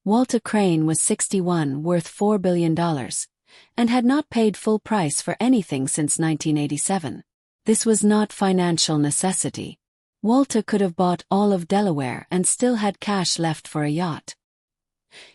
Walter Crane was 61, worth $4 billion, and had not paid full price for anything since 1987. This was not financial necessity. Walter could have bought all of Delaware and still had cash left for a yacht.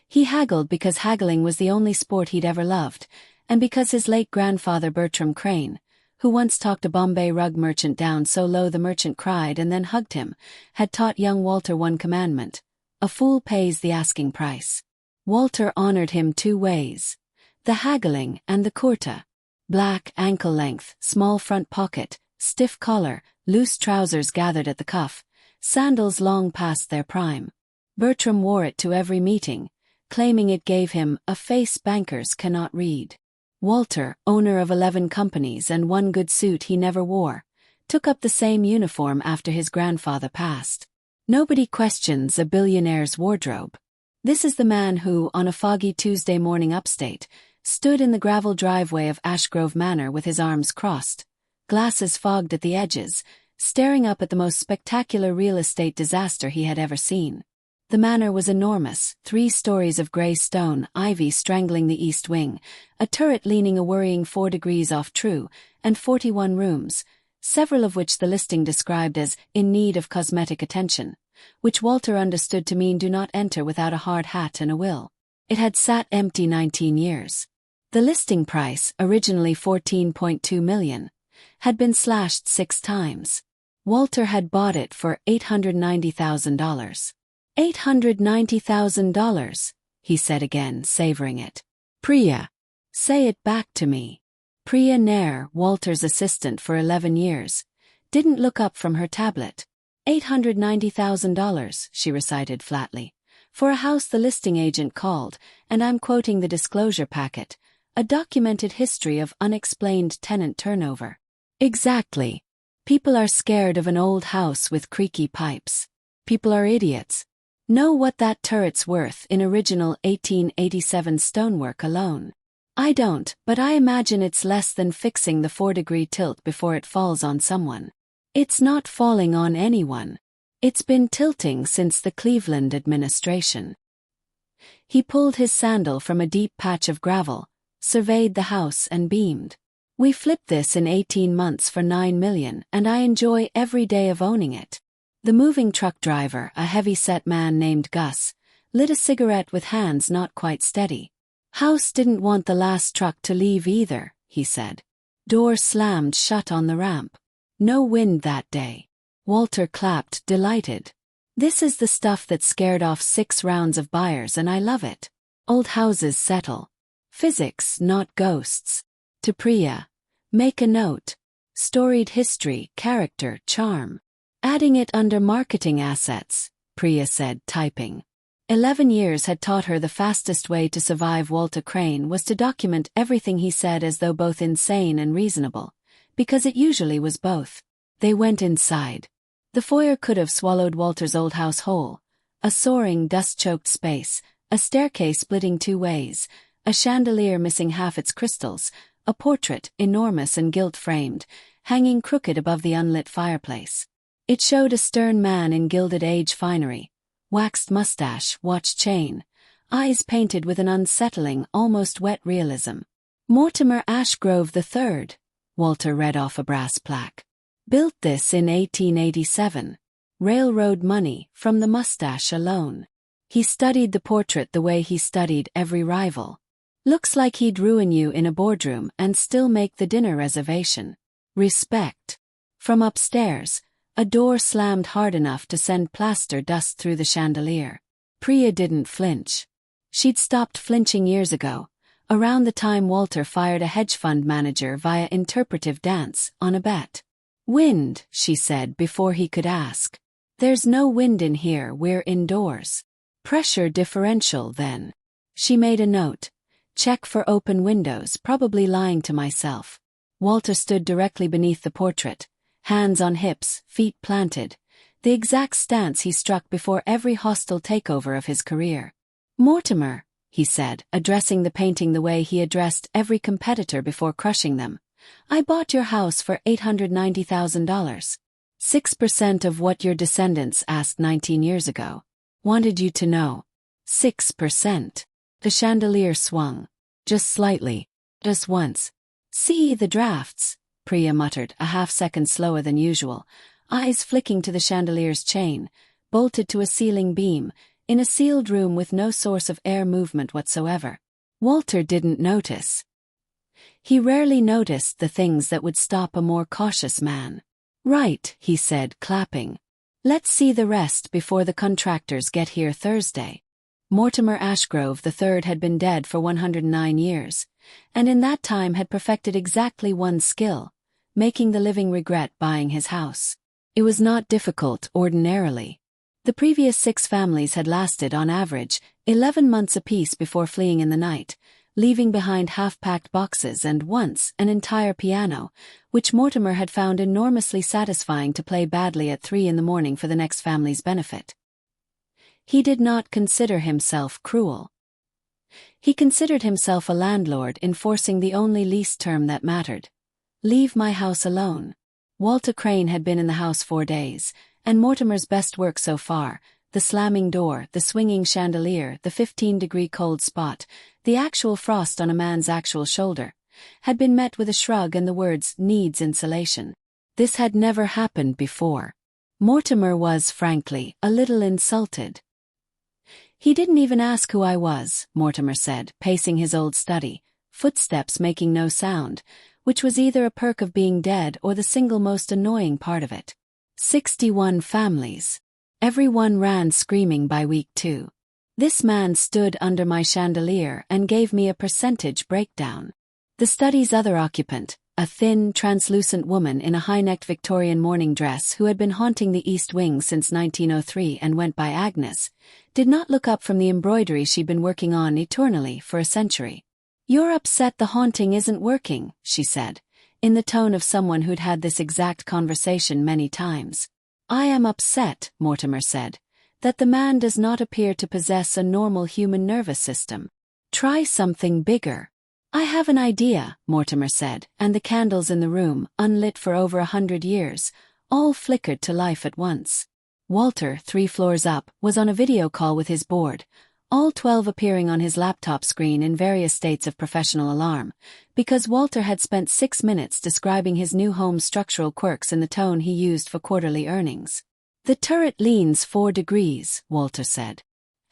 He haggled because haggling was the only sport he'd ever loved, and because his late grandfather Bertram Crane, who once talked a Bombay rug merchant down so low the merchant cried and then hugged him, had taught young Walter one commandment: a fool pays the asking price. Walter honored him two ways: the haggling and the kurta. Black, ankle-length, small front pocket, stiff collar, loose trousers gathered at the cuff, sandals long past their prime. Bertram wore it to every meeting, claiming it gave him a face bankers cannot read. Walter, owner of 11 companies and one good suit he never wore, took up the same uniform after his grandfather passed. Nobody questions a billionaire's wardrobe. This is the man who, on a foggy Tuesday morning upstate, stood in the gravel driveway of Ashgrove Manor with his arms crossed, glasses fogged at the edges, staring up at the most spectacular real estate disaster he had ever seen. The manor was enormous, 3 stories of grey stone, ivy strangling the east wing, a turret leaning a worrying 4 degrees off true, and 41 rooms, several of which the listing described as in need of cosmetic attention, which Walter understood to mean do not enter without a hard hat and a will. It had sat empty 19 years. The listing price, originally $14.2 million, had been slashed 6 times. Walter had bought it for $890,000. $890,000, he said again, savoring it. Priya. Say it back to me. Priya Nair, Walter's assistant for 11 years, didn't look up from her tablet. $890,000, she recited flatly, for a house the listing agent called, and I'm quoting the disclosure packet, a documented history of unexplained tenant turnover. Exactly. People are scared of an old house with creaky pipes. People are idiots. Know what that turret's worth in original 1887 stonework alone. I don't, but I imagine it's less than fixing the 4-degree tilt before it falls on someone. It's not falling on anyone. It's been tilting since the Cleveland administration. He pulled his sandal from a deep patch of gravel, surveyed the house and beamed. We flipped this in 18 months for $9 million, and I enjoy every day of owning it. The moving truck driver, a heavy-set man named Gus, lit a cigarette with hands not quite steady. House didn't want the last truck to leave either, he said. Door slammed shut on the ramp. No wind that day. Walter clapped, delighted. This is the stuff that scared off 6 rounds of buyers, and I love it. Old houses settle. Physics, not ghosts. To Priya. Make a note. Storied history, character, charm. Adding it under marketing assets, Priya said, typing. 11 years had taught her the fastest way to survive Walter Crane was to document everything he said as though both insane and reasonable, because it usually was both. They went inside. The foyer could have swallowed Walter's old house whole. A soaring, dust-choked space, a staircase splitting 2 ways, a chandelier missing half its crystals, a portrait, enormous and gilt-framed, hanging crooked above the unlit fireplace. It showed a stern man in Gilded Age finery, waxed mustache, watch chain, eyes painted with an unsettling, almost wet realism. Mortimer Ashgrove the Third, Walter read off a brass plaque. Built this in 1887. Railroad money, from the mustache alone. He studied the portrait the way he studied every rival. Looks like he'd ruin you in a boardroom and still make the dinner reservation. Respect. From upstairs, a door slammed hard enough to send plaster dust through the chandelier. Priya didn't flinch. She'd stopped flinching years ago, around the time Walter fired a hedge fund manager via interpretive dance on a bet. Wind, she said before he could ask. There's no wind in here, we're indoors. Pressure differential then. She made a note. Check for open windows, probably lying to myself. Walter stood directly beneath the portrait. Hands on hips, feet planted, the exact stance he struck before every hostile takeover of his career. Mortimer, he said, addressing the painting the way he addressed every competitor before crushing them. I bought your house for $890,000. 6% of what your descendants asked 19 years ago. Wanted you to know. 6%. The chandelier swung. Just slightly. Just once. See the drafts, Priya muttered, a half-second slower than usual, eyes flicking to the chandelier's chain, bolted to a ceiling beam, in a sealed room with no source of air movement whatsoever. Walter didn't notice. He rarely noticed the things that would stop a more cautious man. Right, he said, clapping. Let's see the rest before the contractors get here Thursday. Mortimer Ashgrove the Third had been dead for 109 years, and in that time had perfected exactly one skill, making the living regret buying his house. It was not difficult ordinarily. The previous 6 families had lasted on average 11 months apiece before fleeing in the night, leaving behind half-packed boxes and once an entire piano, which Mortimer had found enormously satisfying to play badly at 3 in the morning for the next family's benefit. He did not consider himself cruel. He considered himself a landlord enforcing the only lease term that mattered. Leave my house alone. Walter Crane had been in the house 4 days, and Mortimer's best work so far, the slamming door, the swinging chandelier, the 15-degree cold spot, the actual frost on a man's actual shoulder, had been met with a shrug and the words, needs insulation. This had never happened before. Mortimer was, frankly, a little insulted. He didn't even ask who I was, Mortimer said, pacing his old study, footsteps making no sound, which was either a perk of being dead or the single most annoying part of it. 61 families. Everyone ran screaming by week 2. This man stood under my chandelier and gave me a percentage breakdown. The study's other occupant, a thin, translucent woman in a high-necked Victorian morning dress who had been haunting the East Wing since 1903 and went by Agnes, did not look up from the embroidery she'd been working on eternally for a century. You're upset the haunting isn't working, she said, in the tone of someone who'd had this exact conversation many times. I am upset, Mortimer said, that the man does not appear to possess a normal human nervous system. Try something bigger. I have an idea, Mortimer said, and the candles in the room, unlit for over 100 years, all flickered to life at once. Walter, 3 floors up, was on a video call with his board, all 12 appearing on his laptop screen in various states of professional alarm, because Walter had spent 6 minutes describing his new home's structural quirks in the tone he used for quarterly earnings. The turret leans 4 degrees, Walter said.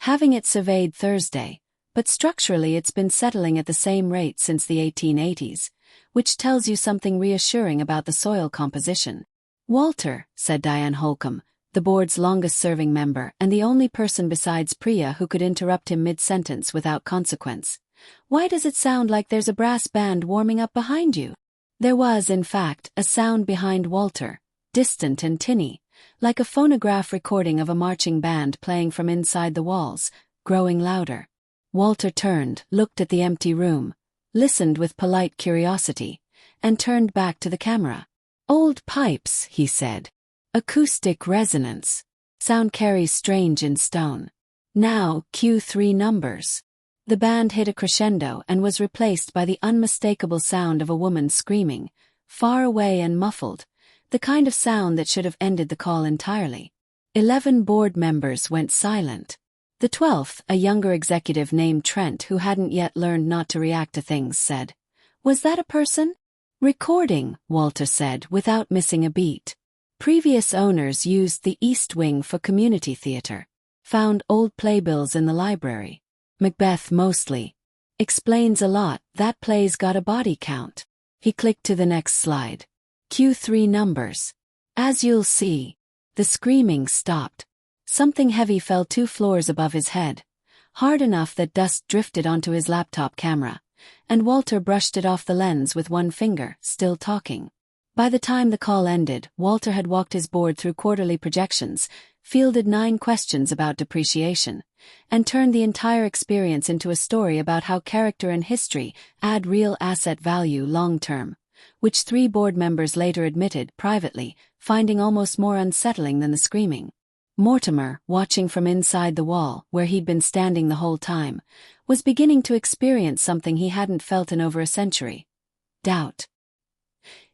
Having it surveyed Thursday, but structurally it's been settling at the same rate since the 1880s, which tells you something reassuring about the soil composition. Walter, said Diane Holcomb, the board's longest-serving member and the only person besides Priya who could interrupt him mid-sentence without consequence. Why does it sound like there's a brass band warming up behind you? There was, in fact, a sound behind Walter, distant and tinny, like a phonograph recording of a marching band playing from inside the walls, growing louder. Walter turned, looked at the empty room, listened with polite curiosity, and turned back to the camera. Old pipes, he said. Acoustic resonance. Sound carries strange in stone. Now, cue 3 numbers. The band hit a crescendo and was replaced by the unmistakable sound of a woman screaming, far away and muffled, the kind of sound that should have ended the call entirely. 11 board members went silent. The 12th, a younger executive named Trent who hadn't yet learned not to react to things, said, "Was that a person?" "Recording," Walter said without missing a beat. Previous owners used the East Wing for community theater. Found old playbills in the library. Macbeth mostly. Explains a lot, that play's got a body count. He clicked to the next slide. Cue 3 numbers. As you'll see. The screaming stopped. Something heavy fell 2 floors above his head, hard enough that dust drifted onto his laptop camera, and Walter brushed it off the lens with one finger, still talking. By the time the call ended, Walter had walked his board through quarterly projections, fielded 9 questions about depreciation, and turned the entire experience into a story about how character and history add real asset value long-term, which 3 board members later admitted privately, finding almost more unsettling than the screaming. Mortimer, watching from inside the wall, where he'd been standing the whole time, was beginning to experience something he hadn't felt in over a century. Doubt.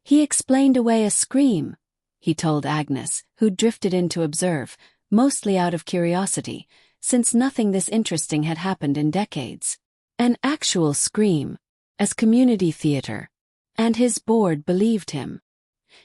He explained away a scream, he told Agnes, who'd drifted in to observe, mostly out of curiosity, since nothing this interesting had happened in decades. An actual scream, as community theater. And his board believed him.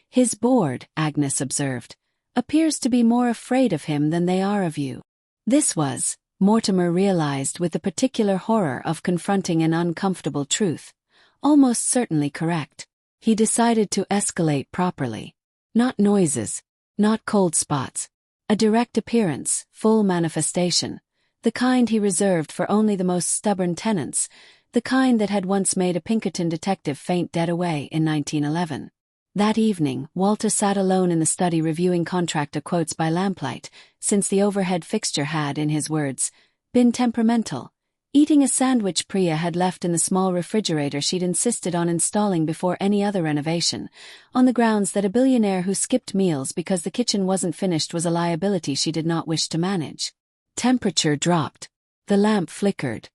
His board, Agnes observed, appears to be more afraid of him than they are of you. This was, Mortimer realized with the particular horror of confronting an uncomfortable truth, almost certainly correct. He decided to escalate properly. Not noises, not cold spots. A direct appearance, full manifestation. The kind he reserved for only the most stubborn tenants, the kind that had once made a Pinkerton detective faint dead away in 1911. That evening, Walter sat alone in the study reviewing contractor quotes by lamplight, since the overhead fixture had, in his words, been temperamental, eating a sandwich Priya had left in the small refrigerator she'd insisted on installing before any other renovation, on the grounds that a billionaire who skipped meals because the kitchen wasn't finished was a liability she did not wish to manage. Temperature dropped. The lamp flickered.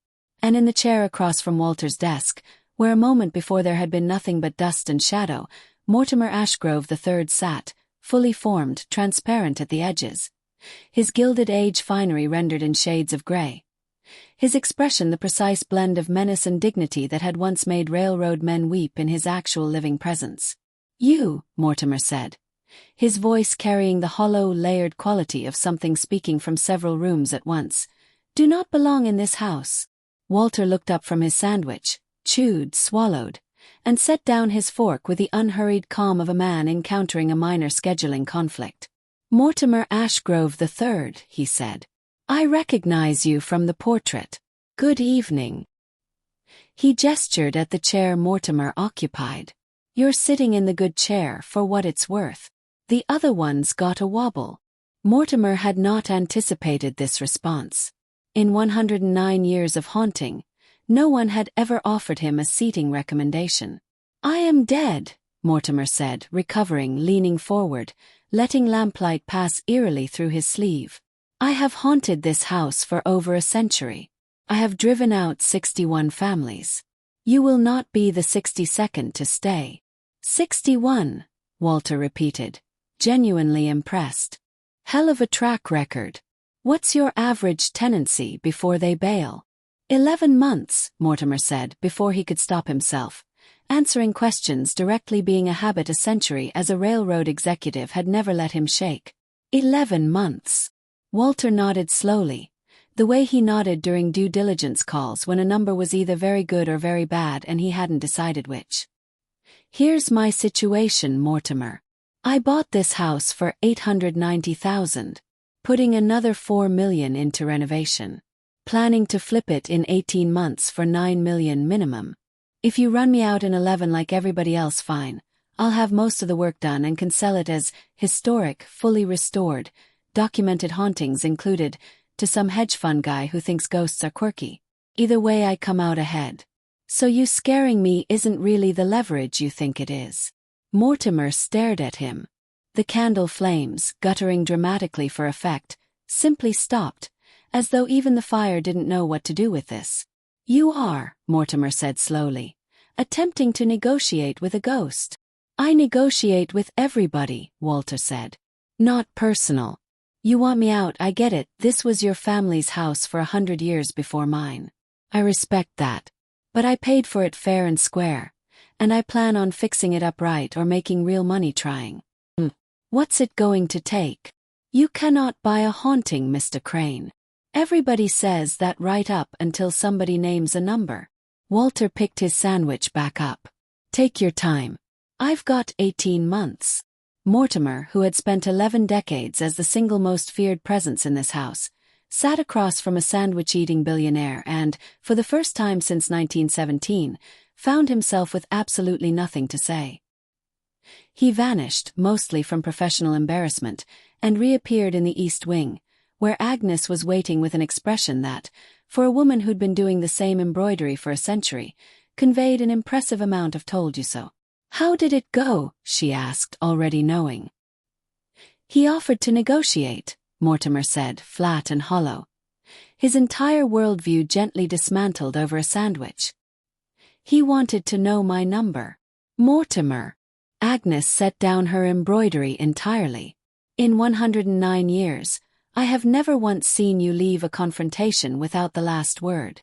And in the chair across from Walter's desk, where a moment before there had been nothing but dust and shadow, Mortimer Ashgrove the Third sat, fully formed, transparent at the edges. His gilded age finery rendered in shades of grey. His expression the precise blend of menace and dignity that had once made railroad men weep in his actual living presence. "You," Mortimer said, his voice carrying the hollow, layered quality of something speaking from several rooms at once, "do not belong in this house." Walter looked up from his sandwich, chewed, swallowed, and set down his fork with the unhurried calm of a man encountering a minor scheduling conflict. "Mortimer Ashgrove the Third," he said. "I recognize you from the portrait. Good evening." He gestured at the chair Mortimer occupied. "You're sitting in the good chair for what it's worth. The other one's got a wobble." Mortimer had not anticipated this response. In 109 years of haunting, no one had ever offered him a seating recommendation. "I am dead," Mortimer said, recovering, leaning forward, letting lamplight pass eerily through his sleeve. "I have haunted this house for over a century. I have driven out 61 families. You will not be the 62nd to stay." 61, Walter repeated, genuinely impressed. "Hell of a track record. What's your average tenancy before they bail?" 11 months, Mortimer said before he could stop himself, answering questions directly being a habit a century as a railroad executive had never let him shake. 11 months. Walter nodded slowly, the way he nodded during due diligence calls when a number was either very good or very bad and he hadn't decided which. "Here's my situation, Mortimer. I bought this house for $890,000, putting another $4 million into renovation. Planning to flip it in 18 months for $9 million minimum. If you run me out in 11 like everybody else, fine. I'll have most of the work done and can sell it as historic, fully restored, documented hauntings included, to some hedge fund guy who thinks ghosts are quirky. Either way I come out ahead. So you scaring me isn't really the leverage you think it is." Mortimer stared at him. The candle flames, guttering dramatically for effect, simply stopped, as though even the fire didn't know what to do with this. "You are," Mortimer said slowly, "attempting to negotiate with a ghost." "I negotiate with everybody," Walter said. "Not personal. You want me out, I get it. This was your family's house for 100 years before mine. I respect that. But I paid for it fair and square, and I plan on fixing it up right or making real money trying. What's it going to take? You cannot buy a haunting, Mr. Crane. Everybody says that right up until somebody names a number." Walter picked his sandwich back up. "Take your time. I've got 18 months. Mortimer, who had spent 11 decades as the single most feared presence in this house, sat across from a sandwich-eating billionaire and, for the first time since 1917, found himself with absolutely nothing to say. He vanished, mostly from professional embarrassment, and reappeared in the East Wing, where Agnes was waiting with an expression that, for a woman who'd been doing the same embroidery for a century, conveyed an impressive amount of told you so. "How did it go?" she asked, already knowing. "He offered to negotiate," Mortimer said, flat and hollow. His entire worldview gently dismantled over a sandwich. "He wanted to know my number." "Mortimer." Agnes set down her embroidery entirely. "In 109 years, I have never once seen you leave a confrontation without the last word.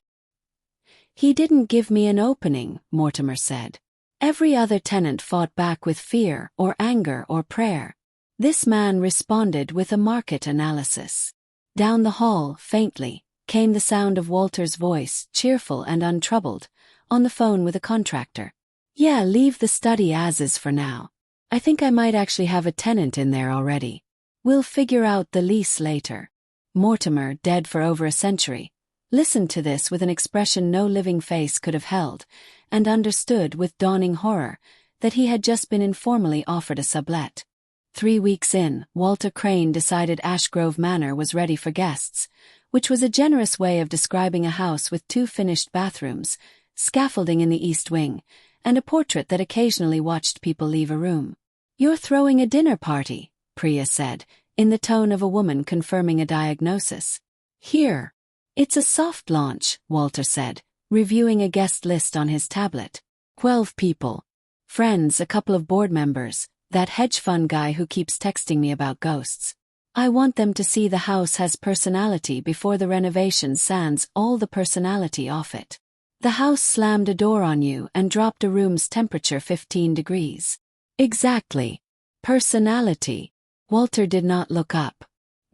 He didn't give me an opening, Mortimer said. Every other tenant fought back with fear or anger or prayer. This man responded with a market analysis. Down the hall, faintly, came the sound of Walter's voice, cheerful and untroubled, on the phone with a contractor. Yeah, leave the study as is for now. I think I might actually have a tenant in there already. We'll figure out the lease later. Mortimer, dead for over a century, listened to this with an expression no living face could have held, and understood with dawning horror that he had just been informally offered a sublet. 3 weeks in, Walter Crane decided Ashgrove Manor was ready for guests, which was a generous way of describing a house with 2 finished bathrooms, scaffolding in the east wing, and a portrait that occasionally watched people leave a room. You're throwing a dinner party, Priya said, in the tone of a woman confirming a diagnosis. Here. It's a soft launch, Walter said, reviewing a guest list on his tablet. 12 people. Friends, a couple of board members, that hedge fund guy who keeps texting me about ghosts. I want them to see the house has personality before the renovation sands all the personality off it. The house slammed a door on you and dropped a room's temperature 15 degrees. Exactly. Personality. Walter did not look up.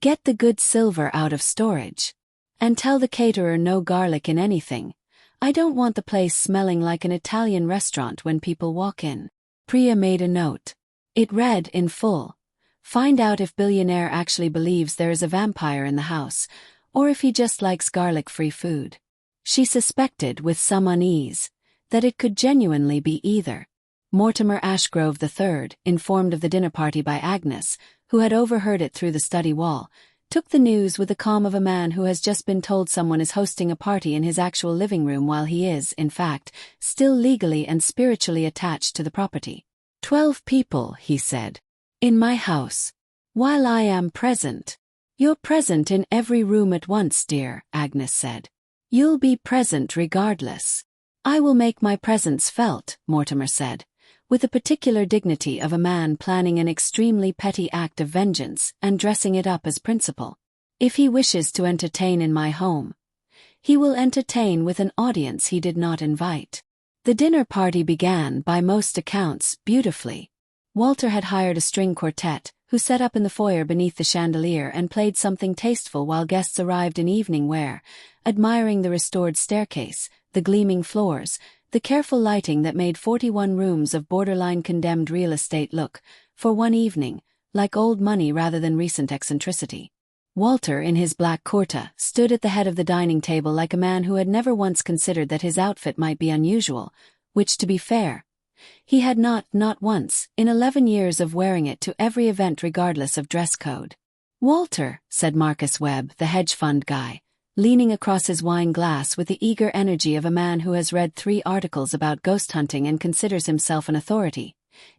Get the good silver out of storage. And tell the caterer no garlic in anything. I don't want the place smelling like an Italian restaurant when people walk in. Priya made a note. It read in full. Find out if billionaire actually believes there is a vampire in the house, or if he just likes garlic-free food. She suspected, with some unease, that it could genuinely be either. Mortimer Ashgrove the Third, informed of the dinner party by Agnes, who had overheard it through the study wall, took the news with the calm of a man who has just been told someone is hosting a party in his actual living room while he is, in fact, still legally and spiritually attached to the property. 12 people, he said. In my house. While I am present. You're present in every room at once, dear, Agnes said. You'll be present regardless. I will make my presence felt, Mortimer said, with the particular dignity of a man planning an extremely petty act of vengeance and dressing it up as principle. If he wishes to entertain in my home, he will entertain with an audience he did not invite. The dinner party began, by most accounts, beautifully. Walter had hired a string quartet, who set up in the foyer beneath the chandelier and played something tasteful while guests arrived in evening wear, admiring the restored staircase, the gleaming floors, the careful lighting that made 41 rooms of borderline condemned real estate look, for one evening, like old money rather than recent eccentricity. Walter, in his black kurta, stood at the head of the dining table like a man who had never once considered that his outfit might be unusual, which, to be fair, he had not once, in 11 years of wearing it to every event regardless of dress code. Walter, said Marcus Webb, the hedge fund guy, leaning across his wine glass with the eager energy of a man who has read 3 articles about ghost hunting and considers himself an authority.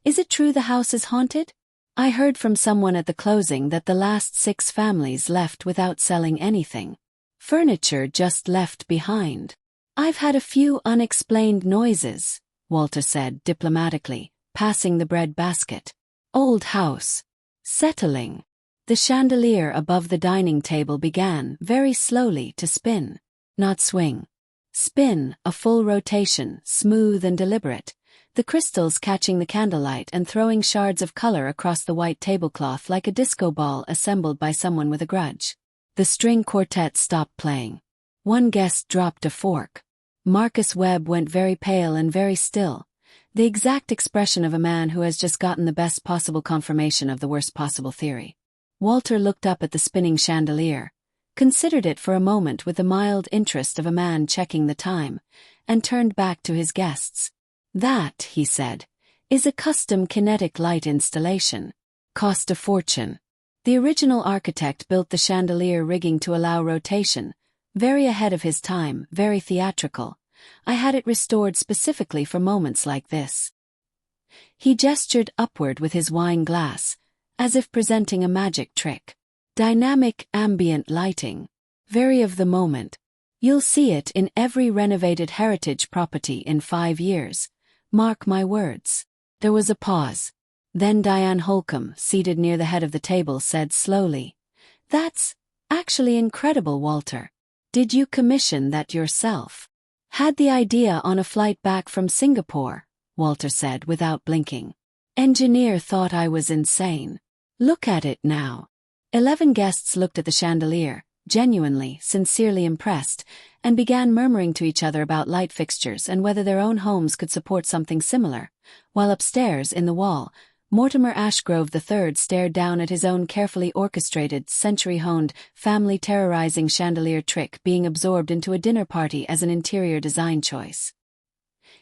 Is it true the house is haunted? I heard from someone at the closing that the last 6 families left without selling anything. Furniture just left behind. I've had a few unexplained noises, Walter said diplomatically, passing the bread basket. Old house. Settling. The chandelier above the dining table began, very slowly, to spin. Not swing. Spin, a full rotation, smooth and deliberate, the crystals catching the candlelight and throwing shards of color across the white tablecloth like a disco ball assembled by someone with a grudge. The string quartet stopped playing. One guest dropped a fork. Marcus Webb went very pale and very still, the exact expression of a man who has just gotten the best possible confirmation of the worst possible theory. Walter looked up at the spinning chandelier, considered it for a moment with the mild interest of a man checking the time, and turned back to his guests. That, he said, is a custom kinetic light installation. Cost a fortune. The original architect built the chandelier rigging to allow rotation, very ahead of his time, very theatrical. I had it restored specifically for moments like this. He gestured upward with his wine glass, as if presenting a magic trick. Dynamic ambient lighting. Very of the moment. You'll see it in every renovated heritage property in 5 years. Mark my words. There was a pause. Then Diane Holcomb, seated near the head of the table, said slowly, That's Actually incredible, Walter. Did you commission that yourself? Had the idea on a flight back from Singapore, Walter said without blinking. Engineer thought I was insane. Look at it now. 11 guests looked at the chandelier, genuinely, sincerely impressed, and began murmuring to each other about light fixtures and whether their own homes could support something similar, while upstairs, in the wall, Mortimer Ashgrove the Third stared down at his own carefully orchestrated, century-honed, family-terrorizing chandelier trick being absorbed into a dinner party as an interior design choice.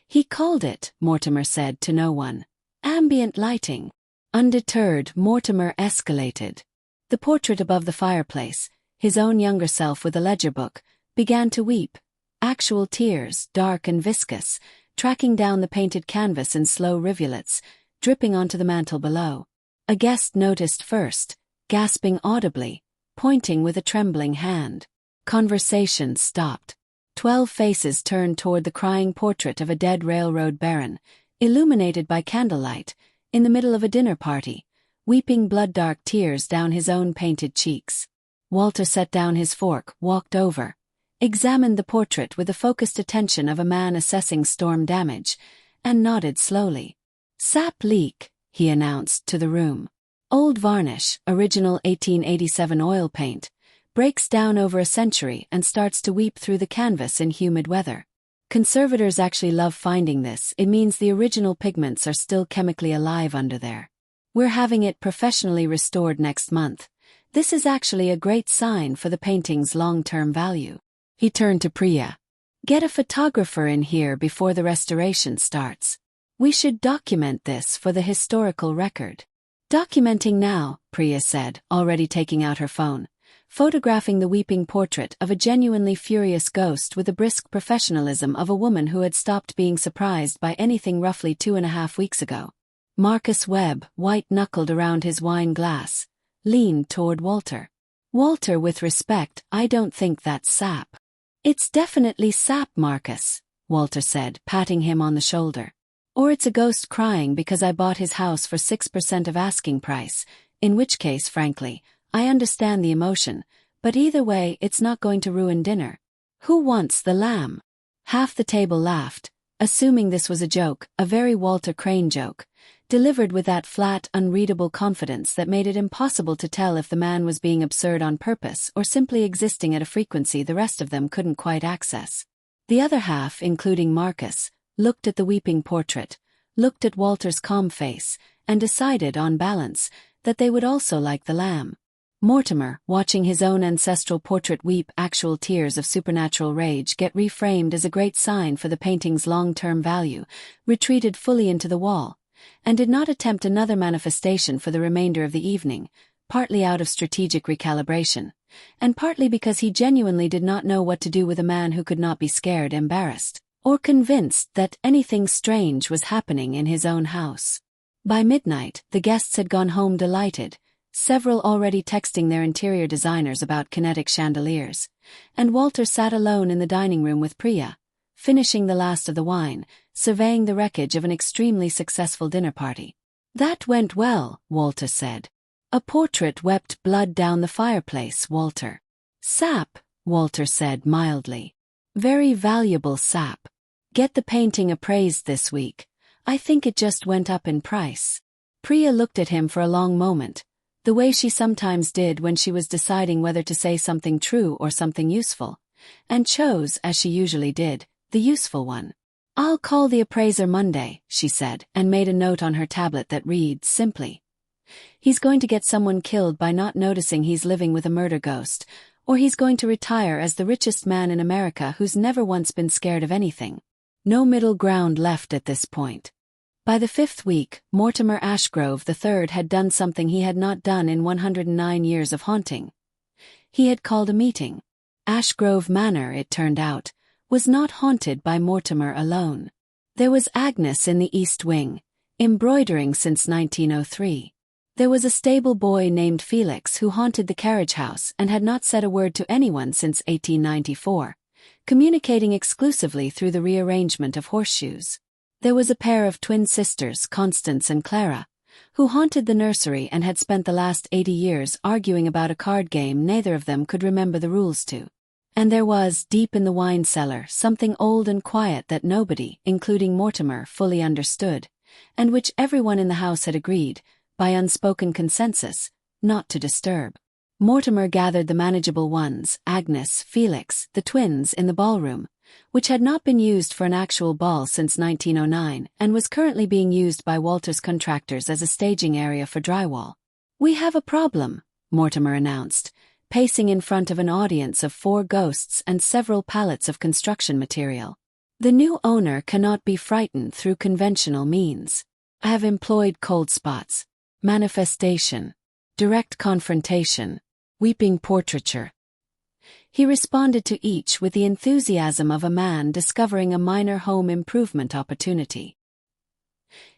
He called it, Mortimer said to no one, ambient lighting. Undeterred, Mortimer escalated. The portrait above the fireplace, his own younger self with a ledger book, began to weep. Actual tears, dark and viscous, tracking down the painted canvas in slow rivulets, dripping onto the mantel below. A guest noticed first, gasping audibly, pointing with a trembling hand. Conversation stopped. 12 faces turned toward the crying portrait of a dead railroad baron, illuminated by candlelight, in the middle of a dinner party, weeping blood-dark tears down his own painted cheeks. Walter set down his fork, walked over, examined the portrait with the focused attention of a man assessing storm damage, and nodded slowly. Sap leak, he announced to the room. Old varnish, original 1887 oil paint, breaks down over a century and starts to weep through the canvas in humid weather. Conservators actually love finding this. It means the original pigments are still chemically alive under there. We're having it professionally restored next month. This is actually a great sign for the painting's long-term value. He turned to Priya. Get a photographer in here before the restoration starts. We should document this for the historical record. Documenting now, Priya said, already taking out her phone, photographing the weeping portrait of a genuinely furious ghost with the brisk professionalism of a woman who had stopped being surprised by anything roughly 2.5 weeks ago. Marcus Webb, white-knuckled around his wine glass, leaned toward Walter. Walter, with respect, I don't think that's sap. It's definitely sap, Marcus, Walter said, patting him on the shoulder. Or it's a ghost crying because I bought his house for 6% of asking price, in which case, frankly, I understand the emotion, but either way it's not going to ruin dinner. Who wants the lamb? Half the table laughed, assuming this was a joke, a very Walter Crane joke, delivered with that flat, unreadable confidence that made it impossible to tell if the man was being absurd on purpose or simply existing at a frequency the rest of them couldn't quite access. The other half, including Marcus, looked at the weeping portrait, looked at Walter's calm face, and decided, on balance, that they would also like the lamb. Mortimer, watching his own ancestral portrait weep actual tears of supernatural rage get reframed as a great sign for the painting's long-term value, retreated fully into the wall, and did not attempt another manifestation for the remainder of the evening, partly out of strategic recalibration, and partly because he genuinely did not know what to do with a man who could not be scared, embarrassed, or convinced that anything strange was happening in his own house. By midnight, the guests had gone home delighted, several already texting their interior designers about kinetic chandeliers, and Walter sat alone in the dining room with Priya, finishing the last of the wine, surveying the wreckage of an extremely successful dinner party. That went well, Walter said. A portrait wept blood down the fireplace, Walter. Sap, Walter said mildly. Very valuable sap. Get the painting appraised this week. I think it just went up in price. Priya looked at him for a long moment, the way she sometimes did when she was deciding whether to say something true or something useful, and chose, as she usually did, the useful one. I'll call the appraiser Monday, she said, and made a note on her tablet that read simply. He's going to get someone killed by not noticing he's living with a murder ghost, or he's going to retire as the richest man in America who's never once been scared of anything. No middle ground left at this point. By the 5th week, Mortimer Ashgrove the Third had done something he had not done in 109 years of haunting. He had called a meeting. Ashgrove Manor, it turned out, was not haunted by Mortimer alone. There was Agnes in the East Wing, embroidering since 1903. There was a stable boy named Felix who haunted the carriage house and had not said a word to anyone since 1894, communicating exclusively through the rearrangement of horseshoes. There was a pair of twin sisters, Constance and Clara, who haunted the nursery and had spent the last 80 years arguing about a card game neither of them could remember the rules to. And there was, deep in the wine cellar, something old and quiet that nobody, including Mortimer, fully understood, and which everyone in the house had agreed, by unspoken consensus, not to disturb. Mortimer gathered the manageable ones, Agnes, Felix, the twins, in the ballroom, which had not been used for an actual ball since 1909 and was currently being used by Walter's contractors as a staging area for drywall. "We have a problem," Mortimer announced, pacing in front of an audience of 4 ghosts and several pallets of construction material. "The new owner cannot be frightened through conventional means. I have employed cold spots, manifestation, direct confrontation, weeping portraiture." He responded to each with the enthusiasm of a man discovering a minor home improvement opportunity.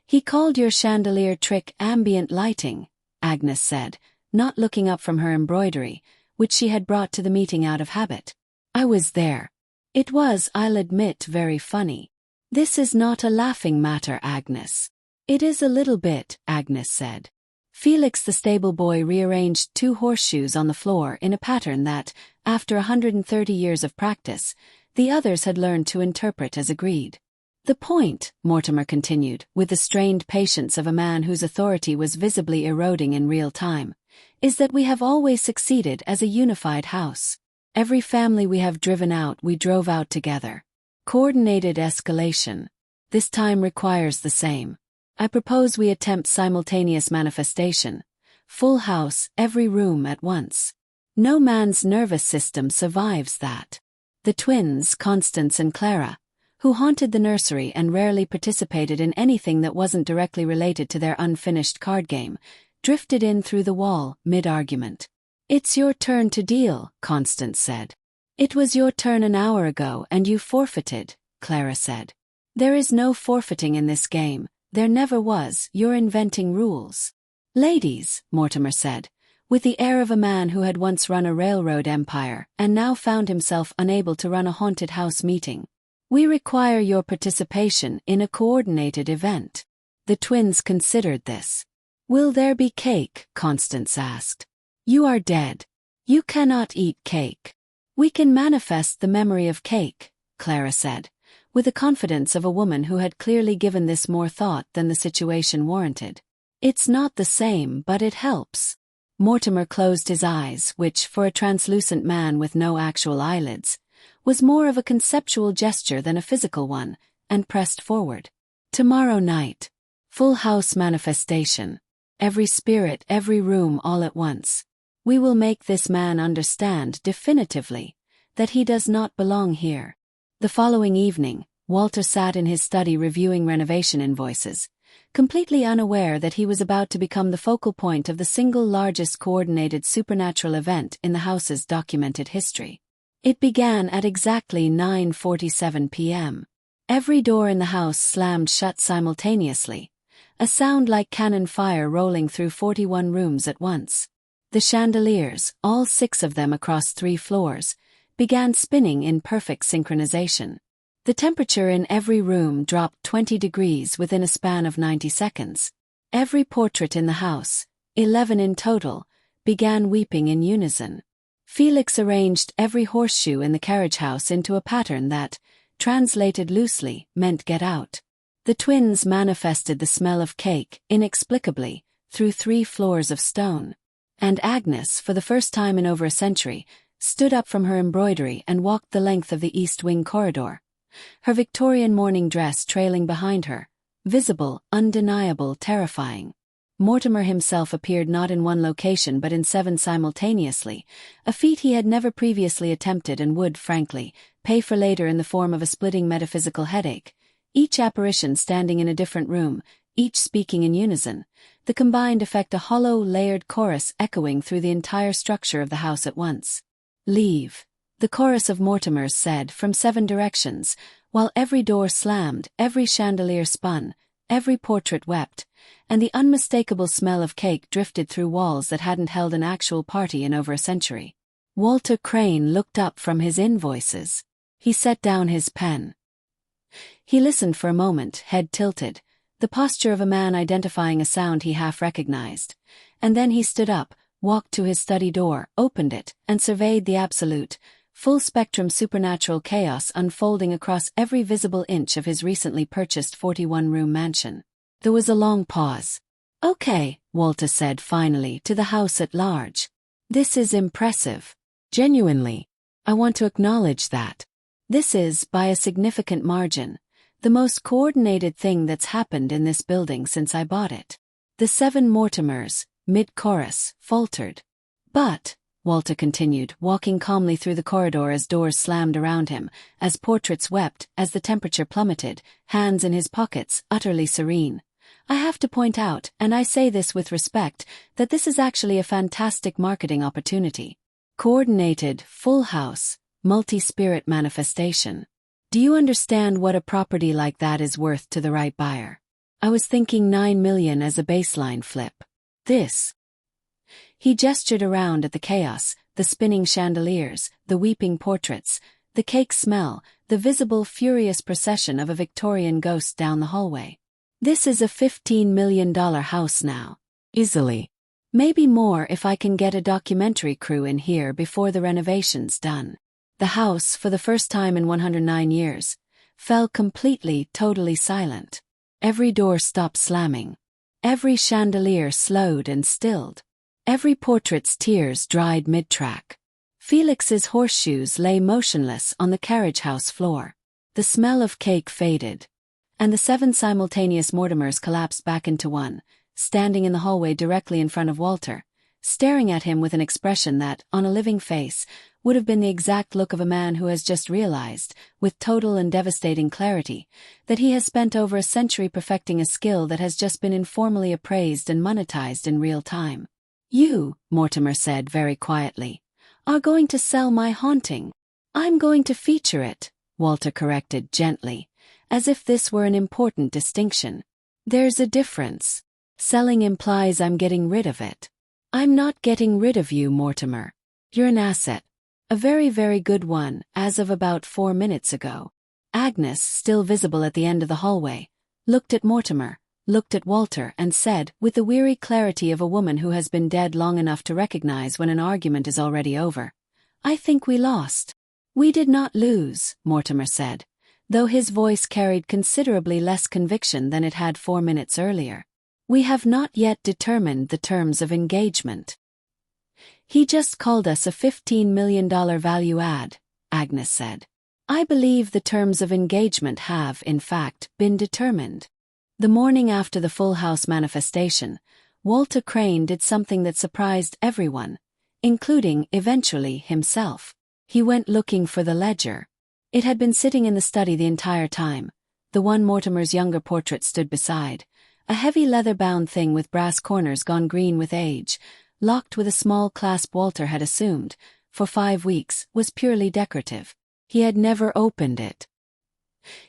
"He called your chandelier trick ambient lighting," Agnes said, not looking up from her embroidery, which she had brought to the meeting out of habit. "I was there. It was, I'll admit, very funny." "This is not a laughing matter, Agnes." "It is a little bit," Agnes said. Felix the stable boy rearranged 2 horseshoes on the floor in a pattern that, after 130 years of practice, the others had learned to interpret as agreed. "The point," Mortimer continued, with the strained patience of a man whose authority was visibly eroding in real time, "is that we have always succeeded as a unified house. Every family we have driven out we drove out together. Coordinated escalation. This time requires the same. I propose we attempt simultaneous manifestation. Full house, every room at once. No man's nervous system survives that." The twins, Constance and Clara, who haunted the nursery and rarely participated in anything that wasn't directly related to their unfinished card game, drifted in through the wall, mid-argument. "It's your turn to deal," Constance said. "It was your turn an hour ago and you forfeited," Clara said. "There is no forfeiting in this game. There never was. You're inventing rules." "Ladies," Mortimer said, with the air of a man who had once run a railroad empire and now found himself unable to run a haunted house meeting, "we require your participation in a coordinated event." The twins considered this. "Will there be cake?" Constance asked. "You are dead. You cannot eat cake." "We can manifest the memory of cake," Clara said, with the confidence of a woman who had clearly given this more thought than the situation warranted. "It's not the same, but it helps." Mortimer closed his eyes, which, for a translucent man with no actual eyelids, was more of a conceptual gesture than a physical one, and pressed forward. "Tomorrow night. Full house manifestation. Every spirit, every room all at once. We will make this man understand definitively that he does not belong here." The following evening, Walter sat in his study reviewing renovation invoices, completely unaware that he was about to become the focal point of the single largest coordinated supernatural event in the house's documented history. It began at exactly 9:47 p.m. Every door in the house slammed shut simultaneously, a sound like cannon fire rolling through 41 rooms at once. The chandeliers, all 6 of them across 3 floors, began spinning in perfect synchronization. The temperature in every room dropped 20 degrees within a span of 90 seconds. Every portrait in the house, 11 in total, began weeping in unison. Felix arranged every horseshoe in the carriage house into a pattern that, translated loosely, meant get out. The twins manifested the smell of cake, inexplicably, through 3 floors of stone. And Agnes, for the first time in over a century, stood up from her embroidery and walked the length of the East Wing corridor, her Victorian morning dress trailing behind her, visible, undeniable, terrifying. Mortimer himself appeared not in one location but in 7 simultaneously, a feat he had never previously attempted and would, frankly, pay for later in the form of a splitting metaphysical headache, each apparition standing in a different room, each speaking in unison, the combined effect a hollow, layered chorus echoing through the entire structure of the house at once. "Leave," the chorus of Mortimers said from 7 directions, while every door slammed, every chandelier spun, every portrait wept, and the unmistakable smell of cake drifted through walls that hadn't held an actual party in over a century. Walter Crane looked up from his invoices. He set down his pen. He listened for a moment, head tilted, the posture of a man identifying a sound he half recognized. And then he stood up, walked to his study door, opened it, and surveyed the absolute, full-spectrum supernatural chaos unfolding across every visible inch of his recently purchased 41-room mansion. There was a long pause. "Okay," Walter said finally to the house at large. "This is impressive. Genuinely. I want to acknowledge that. This is, by a significant margin, the most coordinated thing that's happened in this building since I bought it." The 7 Mortimers, mid-chorus, faltered. "But," Walter continued, walking calmly through the corridor as doors slammed around him, as portraits wept, as the temperature plummeted, hands in his pockets, utterly serene. "I have to point out, and I say this with respect, that this is actually a fantastic marketing opportunity. Coordinated, full house, multi-spirit manifestation. Do you understand what a property like that is worth to the right buyer? I was thinking 9 million as a baseline flip. This." He gestured around at the chaos, the spinning chandeliers, the weeping portraits, the cake smell, the visible furious procession of a Victorian ghost down the hallway. "This is a $15 million house now. Easily. Maybe more if I can get a documentary crew in here before the renovation's done." The house, for the first time in 109 years, fell completely, totally silent. Every door stopped slamming. Every chandelier slowed and stilled. Every portrait's tears dried mid-track. Felix's horseshoes lay motionless on the carriage house floor. The smell of cake faded. And the 7 simultaneous Mortimers collapsed back into one, standing in the hallway directly in front of Walter, staring at him with an expression that, on a living face, would have been the exact look of a man who has just realized, with total and devastating clarity, that he has spent over a century perfecting a skill that has just been informally appraised and monetized in real time. "You," Mortimer said very quietly, "are going to sell my haunting." "I'm going to feature it," Walter corrected gently, as if this were an important distinction. "There's a difference. Selling implies I'm getting rid of it. I'm not getting rid of you, Mortimer. You're an asset. A very, very good one, as of about 4 minutes ago." Agnes, still visible at the end of the hallway, looked at Mortimer, looked at Walter, and said, with the weary clarity of a woman who has been dead long enough to recognize when an argument is already over, "I think we lost." "We did not lose," Mortimer said, though his voice carried considerably less conviction than it had 4 minutes earlier. "We have not yet determined the terms of engagement." "He just called us a $15 million value add," Agnes said. "I believe the terms of engagement have, in fact, been determined." The morning after the full house manifestation, Walter Crane did something that surprised everyone, including, eventually, himself. He went looking for the ledger. It had been sitting in the study the entire time. The one Mortimer's younger portrait stood beside, a heavy leather-bound thing with brass corners gone green with age, locked with a small clasp Walter had assumed, for 5 weeks, was purely decorative. He had never opened it.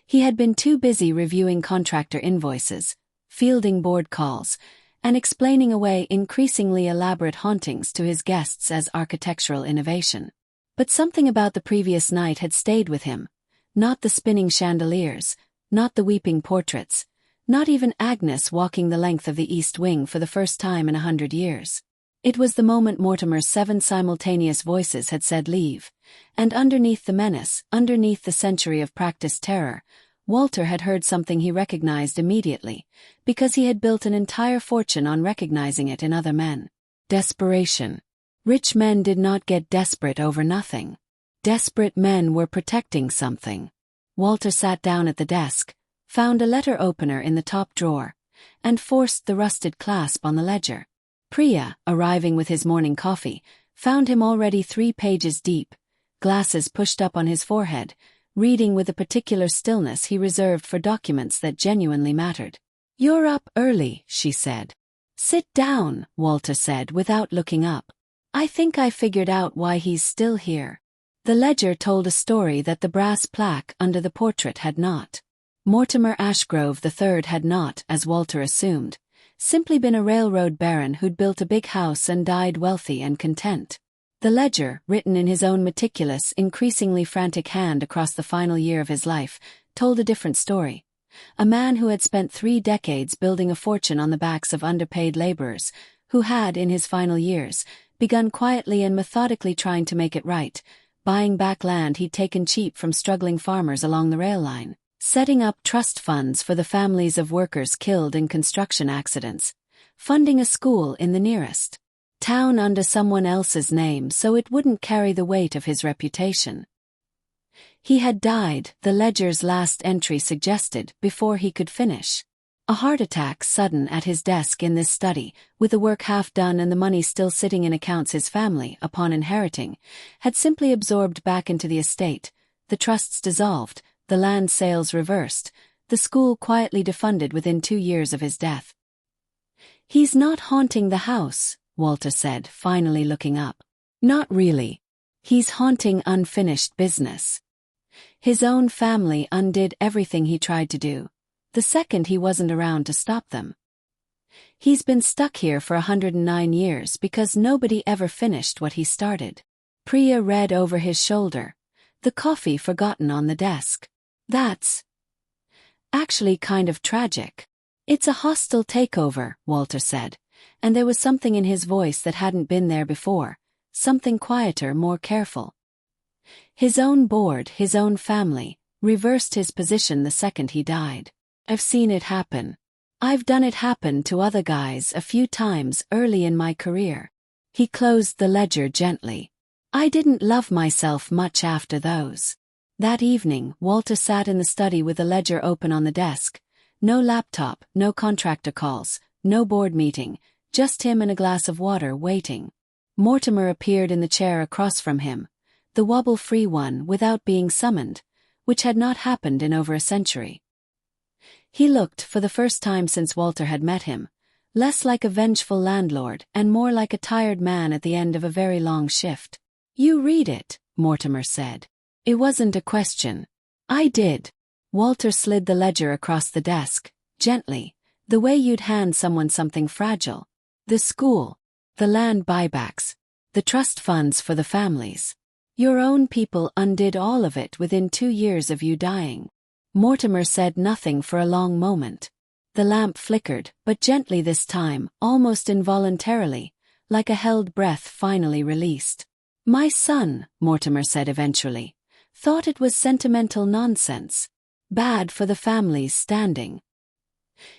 He had been too busy reviewing contractor invoices, fielding board calls, and explaining away increasingly elaborate hauntings to his guests as architectural innovation. But something about the previous night had stayed with him. Not the spinning chandeliers, not the weeping portraits, not even Agnes walking the length of the East Wing for the first time in 100 years. It was the moment Mortimer's 7 simultaneous voices had said leave, and underneath the menace, underneath the century of practiced terror, Walter had heard something he recognized immediately, because he had built an entire fortune on recognizing it in other men. Desperation. Rich men did not get desperate over nothing. Desperate men were protecting something. Walter sat down at the desk, found a letter opener in the top drawer, and forced the rusted clasp on the ledger. Priya, arriving with his morning coffee, found him already 3 pages deep, glasses pushed up on his forehead, reading with a particular stillness he reserved for documents that genuinely mattered. "You're up early," she said. "Sit down," Walter said without looking up. "I think I figured out why he's still here." The ledger told a story that the brass plaque under the portrait had not. Mortimer Ashgrove the Third had not, as Walter assumed, simply been a railroad baron who'd built a big house and died wealthy and content. The ledger, written in his own meticulous, increasingly frantic hand across the final year of his life, told a different story. a man who had spent 3 decades building a fortune on the backs of underpaid laborers, who had, in his final years, begun quietly and methodically trying to make it right, buying back land he'd taken cheap from struggling farmers along the rail line, setting up trust funds for the families of workers killed in construction accidents, funding a school in the nearest town under someone else's name so it wouldn't carry the weight of his reputation. He had died, the ledger's last entry suggested, before he could finish. A heart attack sudden at his desk in this study, with the work half done and the money still sitting in accounts his family, upon inheriting, had simply absorbed back into the estate, the trusts dissolved, the land sales reversed, the school quietly defunded within 2 years of his death. "He's not haunting the house," Walter said, finally looking up. "Not really. He's haunting unfinished business." His own family undid everything he tried to do, the second he wasn't around to stop them. He's been stuck here for 109 years because nobody ever finished what he started. Priya read over his shoulder, the coffee forgotten on the desk. "That's actually kind of tragic." "It's a hostile takeover," Walter said, and there was something in his voice that hadn't been there before, something quieter, more careful. His own board, his own family, reversed his position the second he died. "I've seen it happen. I've done it happen to other guys a few times early in my career." He closed the ledger gently. "I didn't love myself much after those." That evening, Walter sat in the study with the ledger open on the desk. No laptop, no contractor calls, no board meeting, just him and a glass of water waiting. Mortimer appeared in the chair across from him, the wobble-free one without being summoned, which had not happened in over a century. He looked, for the first time since Walter had met him, less like a vengeful landlord and more like a tired man at the end of a very long shift. "You read it," Mortimer said. It wasn't a question. "I did." Walter slid the ledger across the desk, gently, the way you'd hand someone something fragile. "The school, the land buybacks, the trust funds for the families. Your own people undid all of it within 2 years of you dying." Mortimer said nothing for a long moment. The lamp flickered, but gently this time, almost involuntarily, like a held breath finally released. "My son," Mortimer said eventually, "thought it was sentimental nonsense. Bad for the family's standing.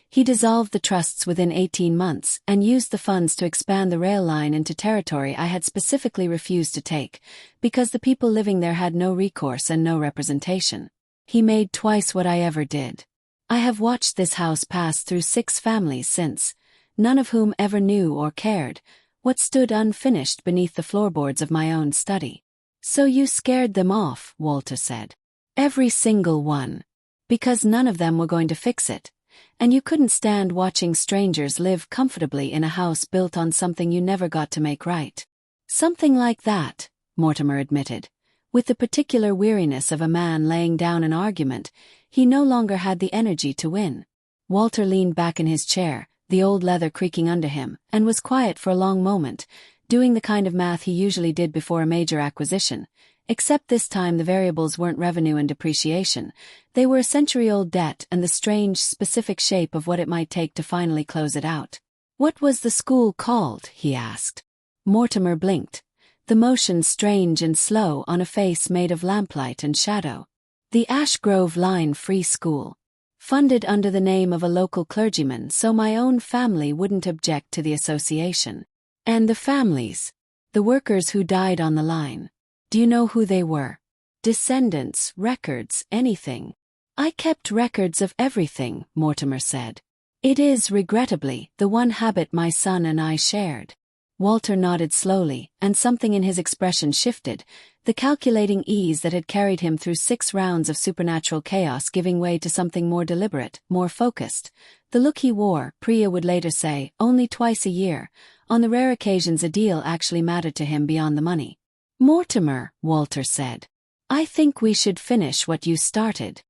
He dissolved the trusts within 18 months and used the funds to expand the rail line into territory I had specifically refused to take, because the people living there had no recourse and no representation. He made twice what I ever did. I have watched this house pass through 6 families since, none of whom ever knew or cared what stood unfinished beneath the floorboards of my own study." "So you scared them off," Walter said. "Every single one. Because none of them were going to fix it. And you couldn't stand watching strangers live comfortably in a house built on something you never got to make right." "Something like that," Mortimer admitted. With the particular weariness of a man laying down an argument, he no longer had the energy to win. Walter leaned back in his chair, the old leather creaking under him, and was quiet for a long moment, doing the kind of math he usually did before a major acquisition, except this time the variables weren't revenue and depreciation, they were a century-old debt and the strange, specific shape of what it might take to finally close it out. "What was the school called?" he asked. Mortimer blinked, the motion strange and slow on a face made of lamplight and shadow. "The Ashgrove Line Free School. Funded under the name of a local clergyman so my own family wouldn't object to the association." "And the families? The workers who died on the line. Do you know who they were? Descendants, records, anything?" "I kept records of everything," Mortimer said. "It is, regrettably, the one habit my son and I shared." Walter nodded slowly, and something in his expression shifted, the calculating ease that had carried him through 6 rounds of supernatural chaos giving way to something more deliberate, more focused. The look he wore, Priya would later say, only twice a year, on the rare occasions a deal actually mattered to him beyond the money. "Mortimer," Walter said, "I think we should finish what you started."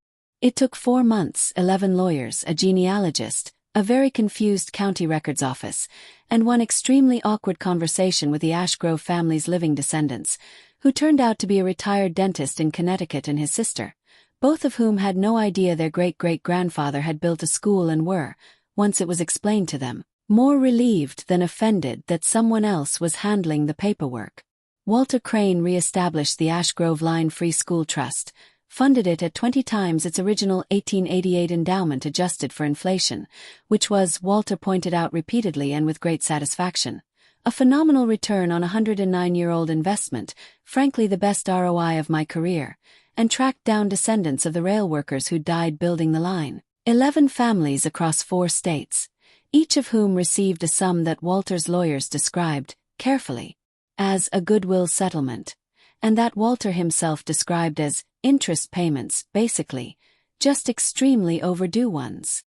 It took 4 months, 11 lawyers, a genealogist, a very confused county records office, and one extremely awkward conversation with the Ashgrove family's living descendants, who turned out to be a retired dentist in Connecticut and his sister, both of whom had no idea their great-great-grandfather had built a school and were, once it was explained to them, more relieved than offended that someone else was handling the paperwork. Walter Crane re-established the Ashgrove Line Free School Trust, funded it at 20 times its original 1888 endowment adjusted for inflation, which was, Walter pointed out repeatedly and with great satisfaction, a phenomenal return on a 109-year-old investment, frankly the best ROI of my career, and tracked down descendants of the rail workers who died building the line. 11 families across 4 states, each of whom received a sum that Walter's lawyers described, carefully, as a goodwill settlement, and that Walter himself described as interest payments, basically, just extremely overdue ones.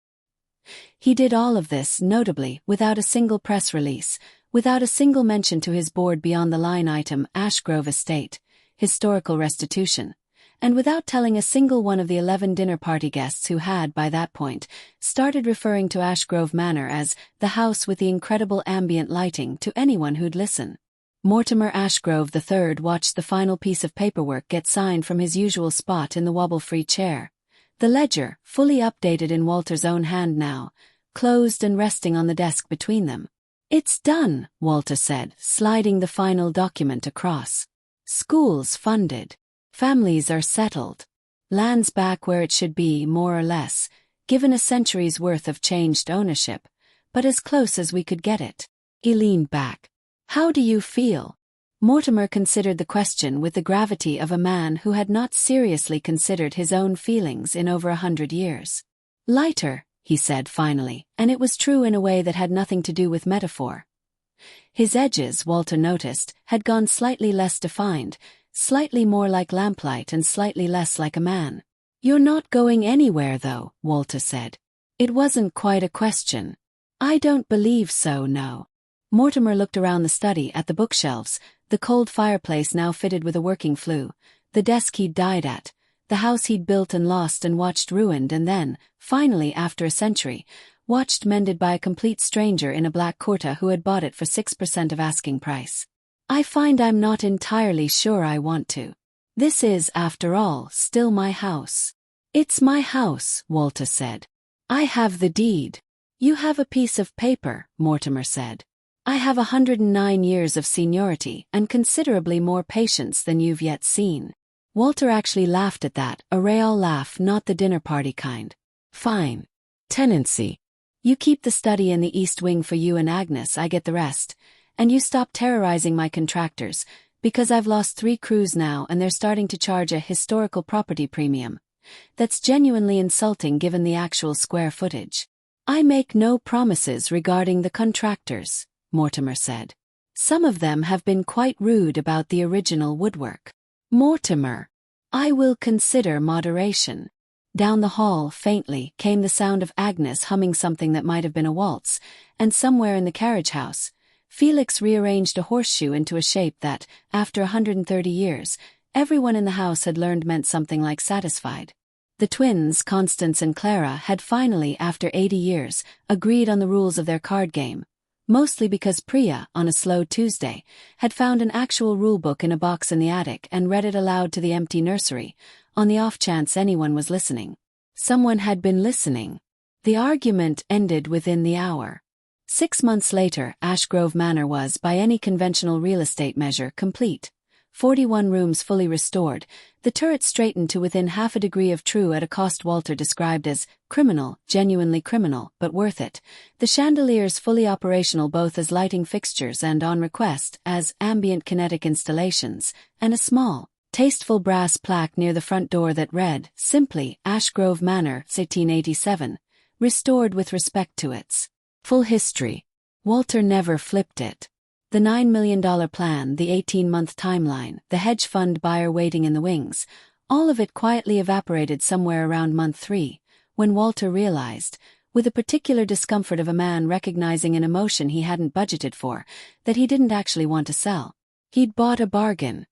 He did all of this, notably, without a single press release, without a single mention to his board beyond the line item Ashgrove Estate, historical restitution, and without telling a single one of the 11 dinner party guests who had, by that point, started referring to Ashgrove Manor as the house with the incredible ambient lighting to anyone who'd listen. Mortimer Ashgrove the Third watched the final piece of paperwork get signed from his usual spot in the wobble-free chair. The ledger, fully updated in Walter's own hand now, closed and resting on the desk between them. "It's done," Walter said, sliding the final document across. "Schools funded. Families are settled. Land's back where it should be, more or less, given a century's worth of changed ownership, but as close as we could get it." He leaned back. "How do you feel?" Mortimer considered the question with the gravity of a man who had not seriously considered his own feelings in over 100 years. "Lighter," he said finally, and it was true in a way that had nothing to do with metaphor. His edges, Walter noticed, had gone slightly less defined, slightly more like lamplight and slightly less like a man. "You're not going anywhere though," Walter said. It wasn't quite a question. "I don't believe so, no." Mortimer looked around the study at the bookshelves, the cold fireplace now fitted with a working flue, the desk he'd died at, the house he'd built and lost and watched ruined and then, finally after a century, watched mended by a complete stranger in a black kurta who had bought it for 6% of asking price. "I find I'm not entirely sure I want to. This is, after all, still my house." "It's my house," Walter said. "I have the deed." "You have a piece of paper," Mortimer said. "I have 109 years of seniority and considerably more patience than you've yet seen." Walter actually laughed at that, a real laugh, not the dinner party kind. "Fine. Tenancy. You keep the study in the East Wing for you and Agnes, I get the rest. And you stop terrorizing my contractors, because I've lost 3 crews now and they're starting to charge a historical property premium. That's genuinely insulting given the actual square footage." "I make no promises regarding the contractors," Mortimer said. "Some of them have been quite rude about the original woodwork." "Mortimer, I will consider moderation." Down the hall, faintly, came the sound of Agnes humming something that might have been a waltz, and somewhere in the carriage house, Felix rearranged a horseshoe into a shape that, after 130 years, everyone in the house had learned meant something like satisfied. The twins, Constance and Clara, had finally, after 80 years, agreed on the rules of their card game. Mostly because Priya, on a slow Tuesday, had found an actual rulebook in a box in the attic and read it aloud to the empty nursery, on the off chance anyone was listening. Someone had been listening. The argument ended within the hour. 6 months later, Ashgrove Manor was, by any conventional real estate measure, complete. 41 rooms fully restored, the turret straightened to within half a degree of true at a cost Walter described as criminal, genuinely criminal, but worth it. The chandeliers fully operational both as lighting fixtures and, on request, as ambient kinetic installations, and a small, tasteful brass plaque near the front door that read, simply, Ashgrove Manor, 1887, restored with respect to its full history. Walter never flipped it. The $9 million plan, the 18-month timeline, the hedge fund buyer waiting in the wings, all of it quietly evaporated somewhere around month 3, when Walter realized, with a particular discomfort of a man recognizing an emotion he hadn't budgeted for, that he didn't actually want to sell. He'd bought a bargain.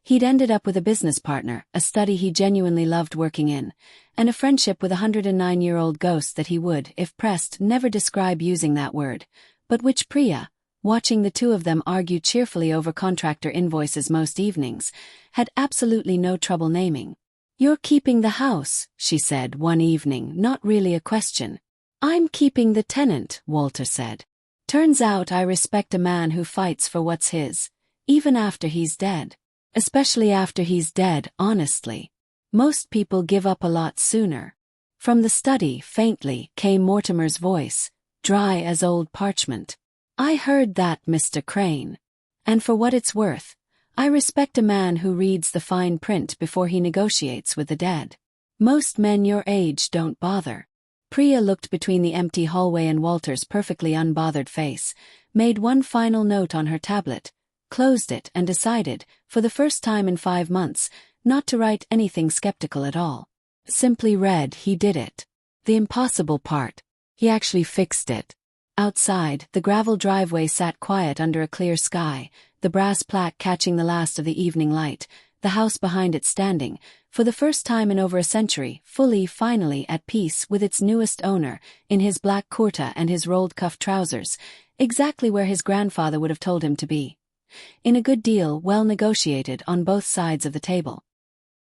He'd ended up with a business partner, a study he genuinely loved working in, and a friendship with a 109-year-old ghost that he would, if pressed, never describe using that word, but which Priya, watching the two of them argue cheerfully over contractor invoices most evenings, had absolutely no trouble naming. "You're keeping the house," she said one evening, not really a question. "I'm keeping the tenant," Walter said. "Turns out I respect a man who fights for what's his, even after he's dead. Especially after he's dead, honestly. Most people give up a lot sooner." From the study, faintly, came Mortimer's voice, dry as old parchment. "I heard that, Mr. Crane. And for what it's worth, I respect a man who reads the fine print before he negotiates with the dead. Most men your age don't bother." Priya looked between the empty hallway and Walter's perfectly unbothered face, made one final note on her tablet, closed it and decided, for the first time in 5 months, not to write anything skeptical at all. Simply read, he did it. The impossible part. He actually fixed it. Outside, the gravel driveway sat quiet under a clear sky, the brass plaque catching the last of the evening light, the house behind it standing, for the first time in over a century, finally at peace with its newest owner, in his black kurta and his rolled-cuff trousers, exactly where his grandfather would have told him to be. In a good deal, well negotiated on both sides of the table.